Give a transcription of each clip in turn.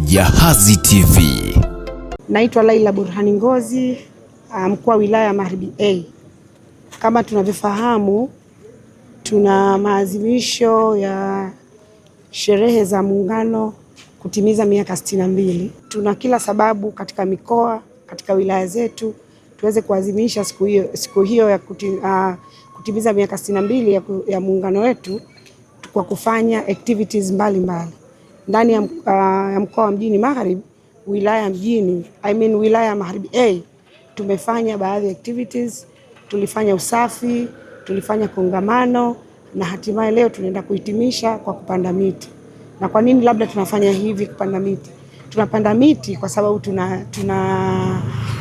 Jahazi TV. Naitwa Laila Burhani Ngozi, mkuu wa wilaya Magharibi A. Kama tunavyofahamu, tuna maadhimisho ya sherehe za Muungano kutimiza miaka 62. Tuna kila sababu katika mikoa, katika wilaya zetu tuweze kuadhimisha siku hiyo ya kutimiza miaka 62 ya Muungano wetu kwa kufanya activities mbalimbali ndani ya mkoa wa Mjini Magharibi, wilaya ya Magharibi A. Tumefanya baadhi ya activities, tulifanya usafi, tulifanya kongamano na hatimaye leo tunaenda kuhitimisha kwa kupanda miti. Na kwa nini labda tunafanya hivi kupanda miti? Tunapanda miti kwa sababu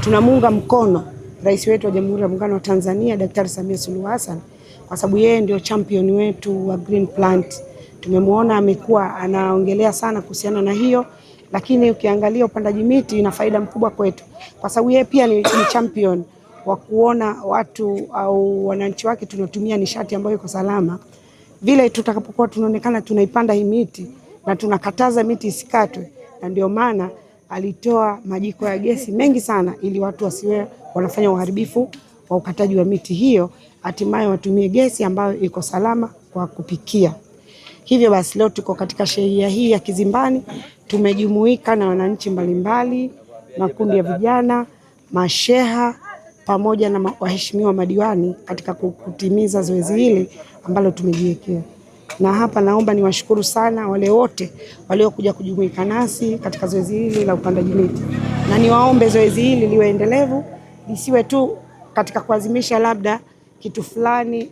tunamuunga mkono Rais wetu wa Jamhuri ya Muungano wa Tanzania Daktari Samia Suluhu Hassan, kwa sababu yeye ndio champion wetu wa green plant. Tumemwona amekuwa anaongelea sana kuhusiana na hiyo, lakini ukiangalia upandaji miti ina faida mkubwa kwetu, kwa sababu yeye pia ni champion wa kuona watu au wananchi wake tunatumia nishati ambayo iko salama. Vile tutakapokuwa tunaonekana tunaipanda hii miti na tunakataza miti isikatwe, na ndio maana alitoa majiko ya gesi mengi sana ili watu wasiwe wanafanya uharibifu wa ukataji wa miti hiyo, hatimaye watumie gesi ambayo iko salama kwa kupikia. Hivyo basi leo tuko katika sheria hii ya Kizimbani, tumejumuika na wananchi mbalimbali, makundi ya vijana, masheha pamoja na waheshimiwa madiwani katika kutimiza zoezi hili ambalo tumejiwekea. Na hapa naomba niwashukuru sana wale wote waliokuja kujumuika nasi katika zoezi hili la upandaji miti. Na niwaombe zoezi hili liwe endelevu, lisiwe tu katika kuadhimisha labda kitu fulani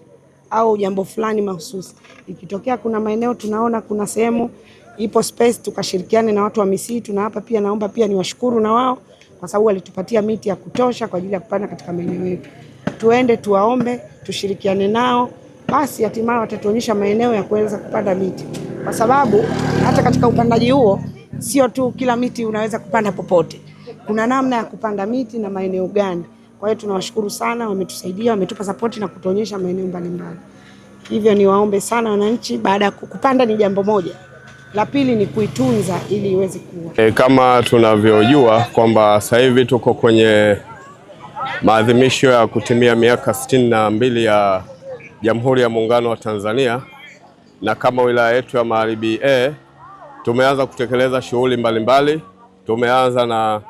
au jambo fulani mahususi. Ikitokea kuna maeneo tunaona kuna sehemu ipo space, tukashirikiane na watu wa misitu, na hapa pia naomba pia niwashukuru na wao kwa sababu walitupatia miti ya kutosha kwa ajili ya kupanda katika maeneo yetu. Tuende tuwaombe, tushirikiane nao, basi hatimaye watatuonyesha maeneo ya kuweza kupanda miti, kwa sababu hata katika upandaji huo sio tu kila miti unaweza kupanda popote. Kuna namna ya kupanda miti na maeneo gani. Kwa hiyo tunawashukuru sana, wametusaidia, wametupa support na kutuonyesha maeneo mbalimbali. Hivyo niwaombe sana wananchi, baada ya kupanda ni jambo moja, la pili ni kuitunza ili iweze kuwa. Kama tunavyojua kwamba sasa hivi tuko kwenye maadhimisho ya kutimia miaka 62 ya Jamhuri ya Muungano wa Tanzania, na kama wilaya yetu ya Magharibi A tumeanza kutekeleza shughuli mbalimbali. Tumeanza na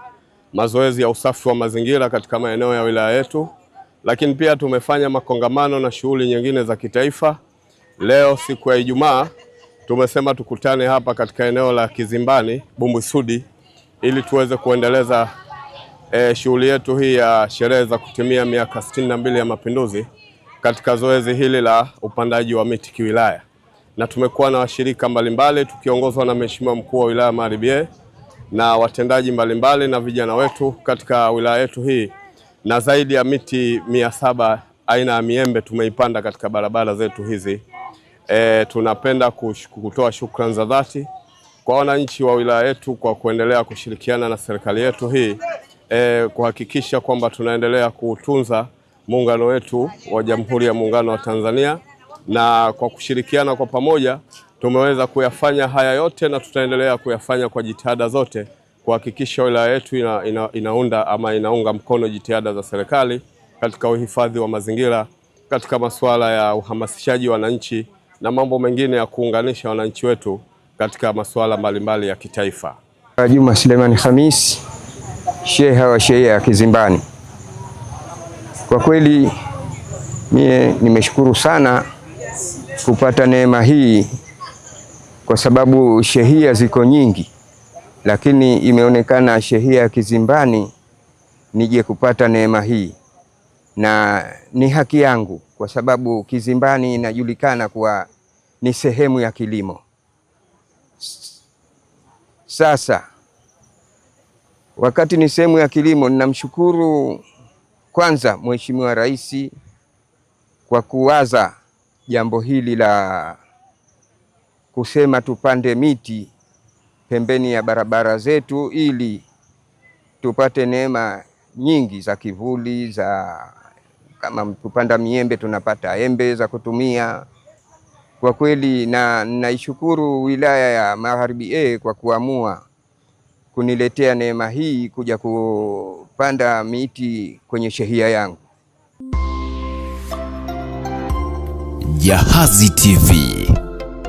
mazoezi ya usafi wa mazingira katika maeneo ya wilaya yetu, lakini pia tumefanya makongamano na shughuli nyingine za kitaifa. Leo siku ya Ijumaa tumesema tukutane hapa katika eneo la Kizimbani Bumbusudi ili tuweze kuendeleza shughuli yetu hii ya sherehe za kutimia miaka 62 ya Mapinduzi katika zoezi hili la upandaji wa miti kiwilaya. Na tumekuwa na washirika mbalimbali tukiongozwa na Mheshimiwa Mkuu wa Wilaya Magharibi A na watendaji mbalimbali na vijana wetu katika wilaya yetu hii, na zaidi ya miti 700 aina ya miembe tumeipanda katika barabara zetu hizi. Tunapenda kutoa shukrani za dhati kwa wananchi wa wilaya yetu kwa kuendelea kushirikiana na serikali yetu hii kuhakikisha kwamba tunaendelea kuutunza muungano wetu wa Jamhuri ya Muungano wa Tanzania, na kwa kushirikiana kwa pamoja tumeweza kuyafanya haya yote, na tutaendelea kuyafanya kwa jitihada zote kuhakikisha wilaya yetu inaunga mkono jitihada za serikali katika uhifadhi wa mazingira, katika masuala ya uhamasishaji wa wananchi na mambo mengine ya kuunganisha wananchi wetu katika masuala mbalimbali ya kitaifa. Juma Suleiman Khamis, sheha wa shehia ya Kizimbani. Kwa kweli mie nimeshukuru sana kupata neema hii, kwa sababu shehia ziko nyingi, lakini imeonekana shehia ya Kizimbani nije kupata neema hii, na ni haki yangu kwa sababu Kizimbani inajulikana kuwa ni sehemu ya kilimo. Sasa wakati ni sehemu ya kilimo, ninamshukuru kwanza Mheshimiwa Rais kwa kuwaza jambo hili la kusema tupande miti pembeni ya barabara zetu ili tupate neema nyingi za kivuli, za kama tupanda miembe tunapata embe za kutumia, Kwa kweli na naishukuru wilaya ya Magharibi A kwa kuamua kuniletea neema hii kuja kupanda miti kwenye shehia yangu. Jahazi TV.